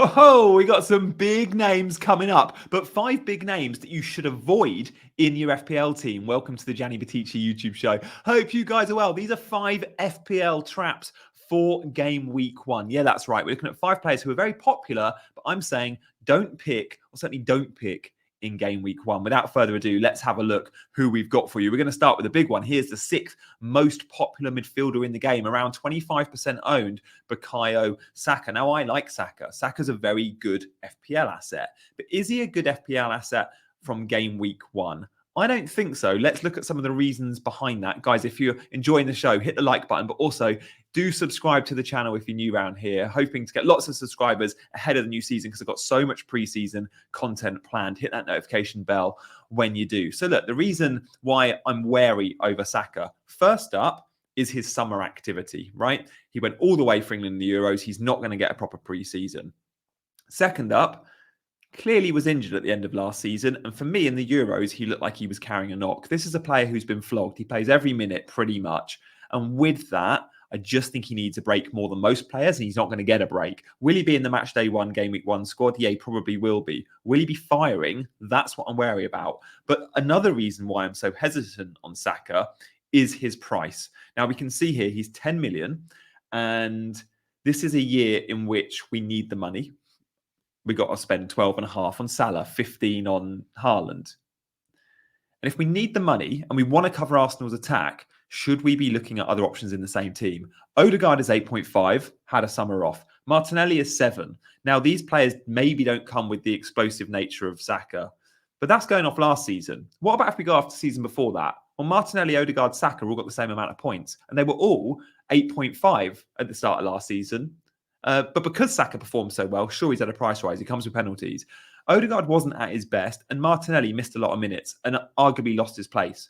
Oh, we got some big names coming up, but 5 big names that you should avoid in your FPL team. Welcome to the Gianni Battici YouTube show. Hope you guys are well. These are 5 FPL traps for game week 1. Yeah, that's right. We're looking at 5 players who are very popular, but I'm saying don't pick, or certainly don't pick in game week 1. Without further ado, let's have a look who we've got for you. We're going to start with the big one. Here's the 6th most popular midfielder in the game, around 25% owned, Bukayo Saka. Now, I like Saka. Saka's a very good FPL asset, but is he a good FPL asset from game week 1? I don't think so. Let's look at some of the reasons behind that. Guys, if you're enjoying the show, hit the like button, but also do subscribe to the channel if you're new around here. Hoping to get lots of subscribers ahead of the new season because I've got so much pre-season content planned. Hit that notification bell when you do. So look, the reason why I'm wary over Saka, first up, is his summer activity, right? He went all the way for England in the Euros. He's not going to get a proper pre-season. Second up, clearly was injured at the end of last season. And for me, in the Euros, he looked like he was carrying a knock. This is a player who's been flogged. He plays every minute pretty much. And with that, I just think he needs a break more than most players, and he's not going to get a break. Will he be in the match day 1, game week 1 squad? Yeah, he probably will be. Will he be firing? That's what I'm wary about. But another reason why I'm so hesitant on Saka is his price. Now, we can see here he's 10 million, and this is a year in which we need the money. We got to spend 12.5 on Salah, 15 on Haaland. And if we need the money and we want to cover Arsenal's attack, should we be looking at other options in the same team? Odegaard is 8.5, had a summer off. Martinelli is 7. Now, these players maybe don't come with the explosive nature of Saka, but that's going off last season. What about if we go after the season before that? Well, Martinelli, Odegaard, Saka all got the same amount of points, and they were all 8.5 at the start of last season. But because Saka performed so well, sure, he's had a price rise. He comes with penalties. Odegaard wasn't at his best, and Martinelli missed a lot of minutes and arguably lost his place.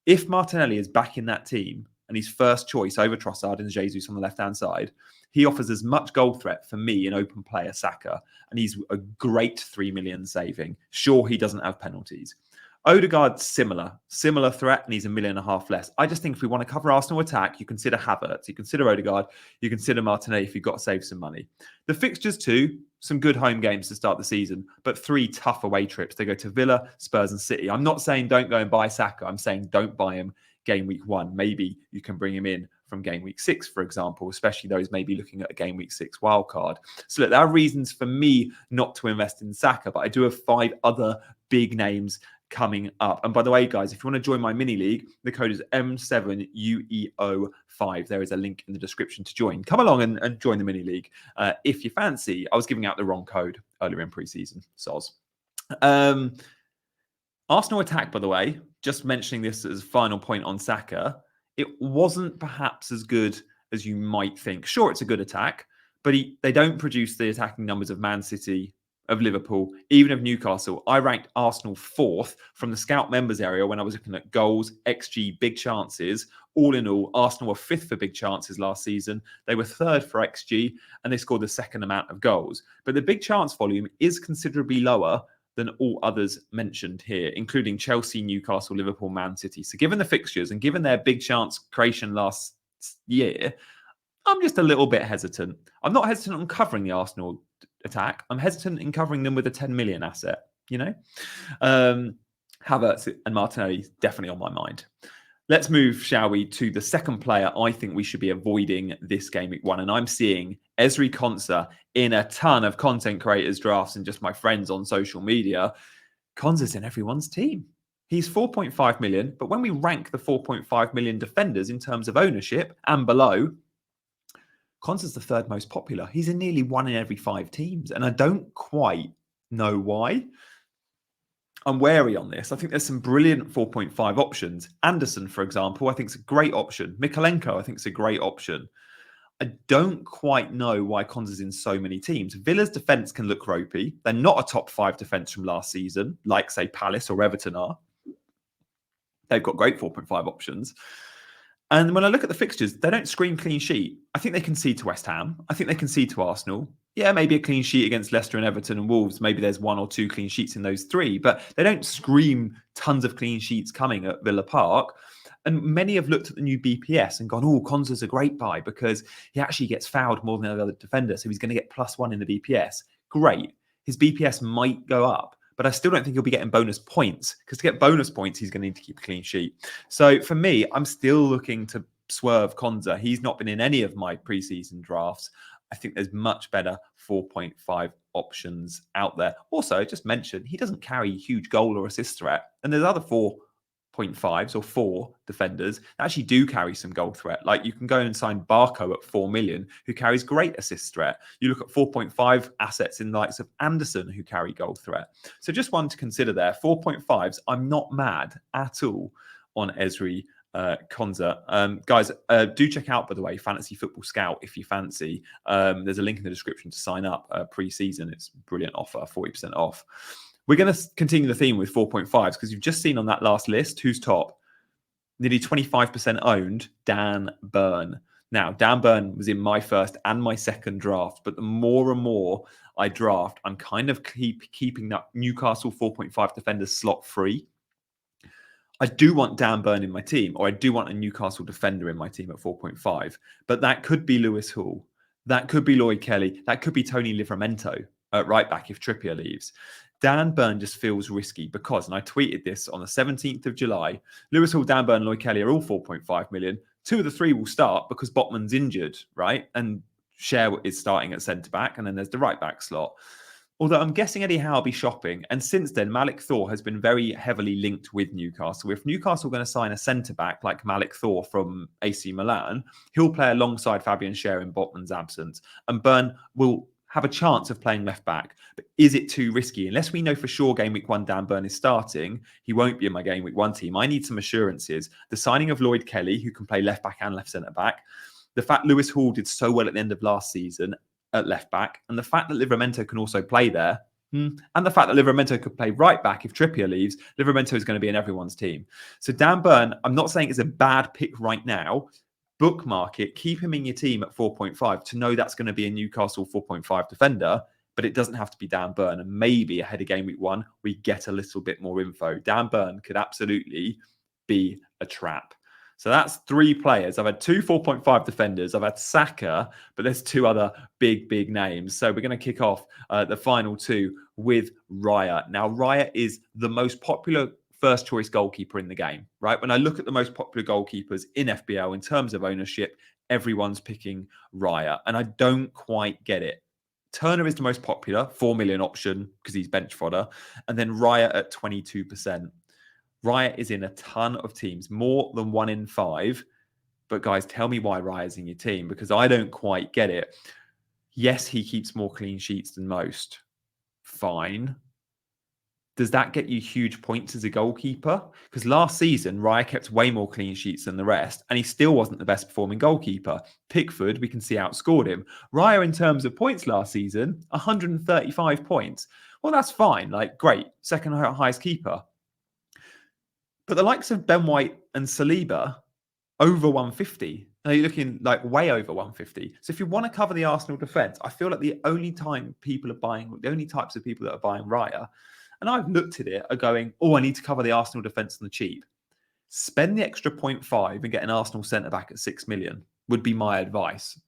If Martinelli is back in that team and he's first choice over Trossard and Jesus on the left-hand side, he offers as much goal threat for me in open play as Saka, and he's a great 3 million saving. Sure, he doesn't have penalties. Odegaard's similar threat, and he's 1.5 million less. I just think if we want to cover Arsenal attack, you consider Havertz, you consider Odegaard, you consider Martinelli if you've got to save some money. The fixtures too, some good home games to start the season, but 3 tough away trips. They go to Villa, Spurs and City. I'm not saying don't go and buy Saka. I'm saying don't buy him game week 1. Maybe you can bring him in from game week 6, for example, especially those maybe looking at a game week 6 wildcard. So look, there are reasons for me not to invest in Saka, but I do have 5 other big names coming up. And by the way, guys, if you want to join my mini league, the code is M7UEO5. There is a link in the description to join. Come along and join the mini league if you fancy. I was giving out the wrong code earlier in pre-season. Soz. Arsenal attack, by the way, just mentioning this as a final point on Saka, it wasn't perhaps as good as you might think. Sure, it's a good attack, but they don't produce the attacking numbers of Man City, of Liverpool, even of Newcastle. I ranked Arsenal 4th from the scout members area when I was looking at goals, XG, big chances. All in all, Arsenal were 5th for big chances last season. They were 3rd for XG, and they scored the 2nd amount of goals. But the big chance volume is considerably lower than all others mentioned here, including Chelsea, Newcastle, Liverpool, Man City. So given the fixtures and given their big chance creation last year, I'm just a little bit hesitant. I'm not hesitant on covering the Arsenal attack. I'm hesitant in covering them with a 10 million asset, you know? Havertz and Martinelli definitely on my mind. Let's move, shall we, to the second player I think we should be avoiding this game week 1. And I'm seeing Ezri Konsa in a ton of content creators' drafts and just my friends on social media. Konsa's in everyone's team. He's 4.5 million, but when we rank the 4.5 million defenders in terms of ownership and below, Konsa's the 3rd most popular. He's in nearly 1 in every 5 teams, and I don't quite know why. I'm wary on this. I think there's some brilliant 4.5 options. Anderson, for example, I think is a great option. Mikalenko, I think is a great option. I don't quite know why Konsa's in so many teams. Villa's defence can look ropey. They're not a top 5 defence from last season, like, say, Palace or Everton are. They've got great 4.5 options. And when I look at the fixtures, they don't scream clean sheet. I think they concede to West Ham. I think they concede to Arsenal. Yeah, maybe a clean sheet against Leicester and Everton and Wolves. Maybe there's 1 or 2 clean sheets in those 3, but they don't scream tons of clean sheets coming at Villa Park. And many have looked at the new BPS and gone, oh, Konsa's a great buy because he actually gets fouled more than the other defender. So he's going to get +1 in the BPS. great. His BPS might go up, but I still don't think he'll be getting bonus points, because to get bonus points, he's going to need to keep a clean sheet. So for me, I'm still looking to swerve Konsa. He's not been in any of my preseason drafts. I think there's much better 4.5 options out there. Also, just mentioned, he doesn't carry huge goal or assist threat. And there's other 4.5s or 4 defenders that actually do carry some goal threat. Like you can go and sign Barco at 4 million, who carries great assist threat. You look at 4.5 assets in the likes of Anderson, who carry goal threat. So just one to consider there. 4.5s, I'm not mad at all on Ezri Konsa. Guys, do check out, by the way, Fantasy Football Scout if you fancy. There's a link in the description to sign up pre-season. It's a brilliant offer, 40% off. We're going to continue the theme with 4.5s because you've just seen on that last list who's top. Nearly 25% owned, Dan Burn. Now, Dan Burn was in my first and my second draft, but the more and more I draft, I'm kind of keeping that Newcastle 4.5 defender slot free. I do want Dan Burn in my team, or I do want a Newcastle defender in my team at 4.5, but that could be Lewis Hall. That could be Lloyd Kelly. That could be Tony Livramento at right back if Trippier leaves. Dan Burn just feels risky because, and I tweeted this on the 17th of July, Lewis Hall, Dan Burn, Lloyd Kelly are all 4.5 million. 2 of the 3 will start because Botman's injured, right? And Cher is starting at centre-back, and then there's the right-back slot. Although I'm guessing Eddie Howe will be shopping. And since then, Malik Thor has been very heavily linked with Newcastle. If Newcastle are going to sign a centre-back like Malik Thor from AC Milan, he'll play alongside Fabian Cher in Botman's absence. And Burn will have a chance of playing left-back. But is it too risky? Unless we know for sure game week 1 Dan Burn is starting, he won't be in my game week 1 team. I need some assurances. The signing of Lloyd Kelly, who can play left-back and left centre-back. The fact Lewis Hall did so well at the end of last season at left back, and the fact that Livramento can also play there, and the fact that Livramento could play right back if Trippier leaves, Livramento is going to be in everyone's team. So Dan Burn, I'm not saying it's a bad pick right now. Bookmark it, keep him in your team at 4.5 to know that's going to be a Newcastle 4.5 defender, but it doesn't have to be Dan Burn. And maybe ahead of game week 1, we get a little bit more info. Dan Burn could absolutely be a trap. So that's 3 players. I've had 2 4.5 defenders. I've had Saka, but there's 2 other big names. So we're going to kick off the final 2 with Raya. Now, Raya is the most popular first choice goalkeeper in the game, right? When I look at the most popular goalkeepers in FPL in terms of ownership, everyone's picking Raya. And I don't quite get it. Turner is the most popular, 4 million option because he's bench fodder. And then Raya at 22%. Raya is in a ton of teams, more than 1 in 5. But guys, tell me why Raya's in your team, because I don't quite get it. Yes, he keeps more clean sheets than most. Fine. Does that get you huge points as a goalkeeper? Because last season, Raya kept way more clean sheets than the rest, and he still wasn't the best performing goalkeeper. Pickford, we can see, outscored him. Raya, in terms of points last season, 135 points. Well, that's fine. Like, great. Second highest keeper. But the likes of Ben White and Saliba, over 150. Now you're looking like way over 150. So if you want to cover the Arsenal defence, I feel like the only types of people that are buying Raya, and I've looked at it, are going, oh, I need to cover the Arsenal defence on the cheap. Spend the extra 0.5 and get an Arsenal centre-back at 6 million would be my advice.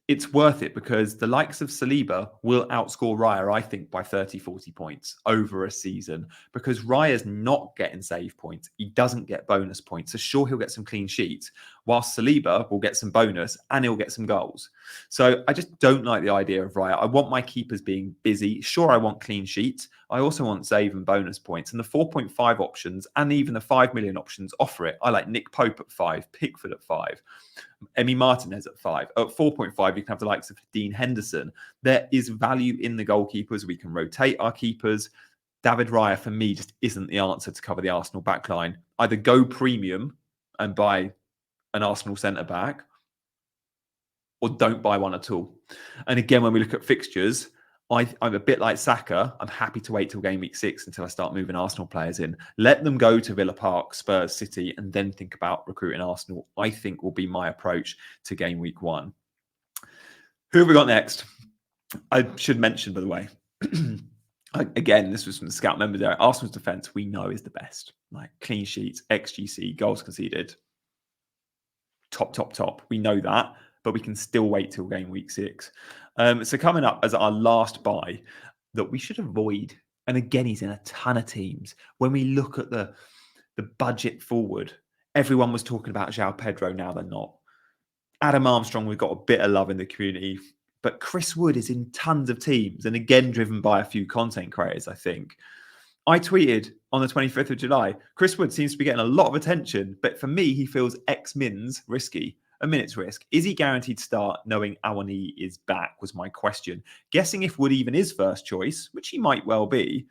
It's worth it because the likes of Saliba will outscore Raya, I think, by 30, 40 points over a season, because Raya's not getting save points. He doesn't get bonus points. So sure, he'll get some clean sheets, whilst Saliba will get some bonus and he'll get some goals. So I just don't like the idea of Raya. I want my keepers being busy. Sure, I want clean sheets. I also want save and bonus points. And the 4.5 options and even the 5 million options offer it. I like Nick Pope at 5, Pickford at 5. Emi Martinez at 5. At 4.5, you can have the likes of Dean Henderson. There is value in the goalkeepers. We can rotate our keepers. David Raya, for me, just isn't the answer to cover the Arsenal backline. Either go premium and buy an Arsenal centre-back, or don't buy one at all. And again, when we look at fixtures, I'm a bit like Saka. I'm happy to wait till game week 6 until I start moving Arsenal players in. Let them go to Villa Park, Spurs, City, and then think about recruiting Arsenal, I think will be my approach to game week 1. Who have we got next? I should mention, by the way, again, this was from the scout members there. Arsenal's defence, we know, is the best. Like clean sheets, XGC, goals conceded. Top. We know that. but we can still wait till game week 6. So coming up as our last buy that we should avoid, and again, he's in a ton of teams. When we look at the budget forward, everyone was talking about João Pedro, now they're not. Adam Armstrong, we've got a bit of love in the community, but Chris Wood is in tons of teams, and again, driven by a few content creators, I think. I tweeted on the 25th of July, Chris Wood seems to be getting a lot of attention, but for me, he feels X-Mins risky. A minute's risk. Is he guaranteed to start knowing Awani is back, was my question. Guessing if Wood even is first choice, which he might well be,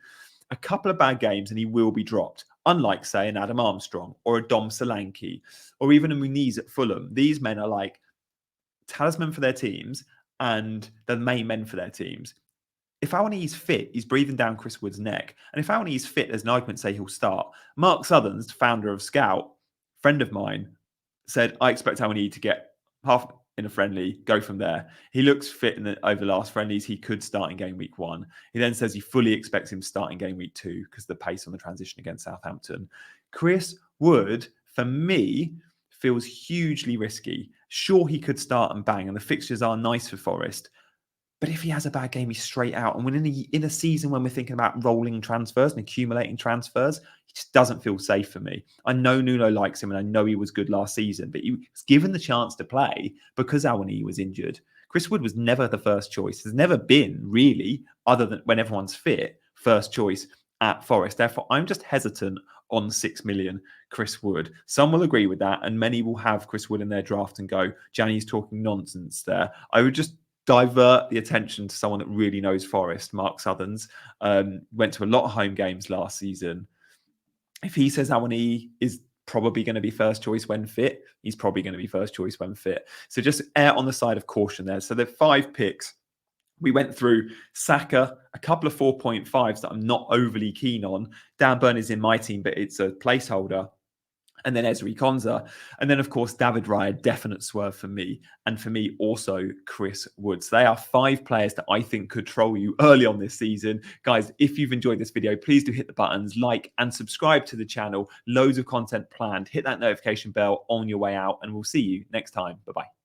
a couple of bad games and he will be dropped. Unlike, say, an Adam Armstrong or a Dom Solanke or even a Muniz at Fulham. These men are like talisman for their teams and the main men for their teams. If Awani is fit, he's breathing down Chris Wood's neck. And if Awani is fit, there's an argument to say he'll start. Mark Southerns, founder of Scout, friend of mine, said, I expect Awani to get half in a friendly, go from there. He looks fit over the last friendlies. He could start in game week 1. He then says he fully expects him to start in game week 2 because the pace on the transition against Southampton. Chris Wood, for me, feels hugely risky. Sure, he could start and bang, and the fixtures are nice for Forest. But if he has a bad game, he's straight out. And when in a season when we're thinking about rolling transfers and accumulating transfers, he just doesn't feel safe for me. I know Nuno likes him and I know he was good last season, but he was given the chance to play because Awani was injured. Chris Wood was never the first choice. Has never been really, other than when everyone's fit, first choice at Forest. Therefore, I'm just hesitant on 6 million Chris Wood. Some will agree with that, and many will have Chris Wood in their draft and go, Gianni's talking nonsense there. I would just divert the attention to someone that really knows Forest, Mark Southerns. Went to a lot of home games last season. If he says Awani is probably going to be first choice when fit, he's probably going to be first choice when fit. So just err on the side of caution there. So the 5 picks. We went through Saka, a couple of 4.5s that I'm not overly keen on. Dan Burn is in my team, but it's a placeholder. And then Ezri Konsa. And then, of course, David Raya, definite swerve for me. And for me, also Chris Woods. They are 5 players that I think could troll you early on this season. Guys, if you've enjoyed this video, please do hit the buttons, like and subscribe to the channel. Loads of content planned. Hit that notification bell on your way out, and we'll see you next time. Bye-bye.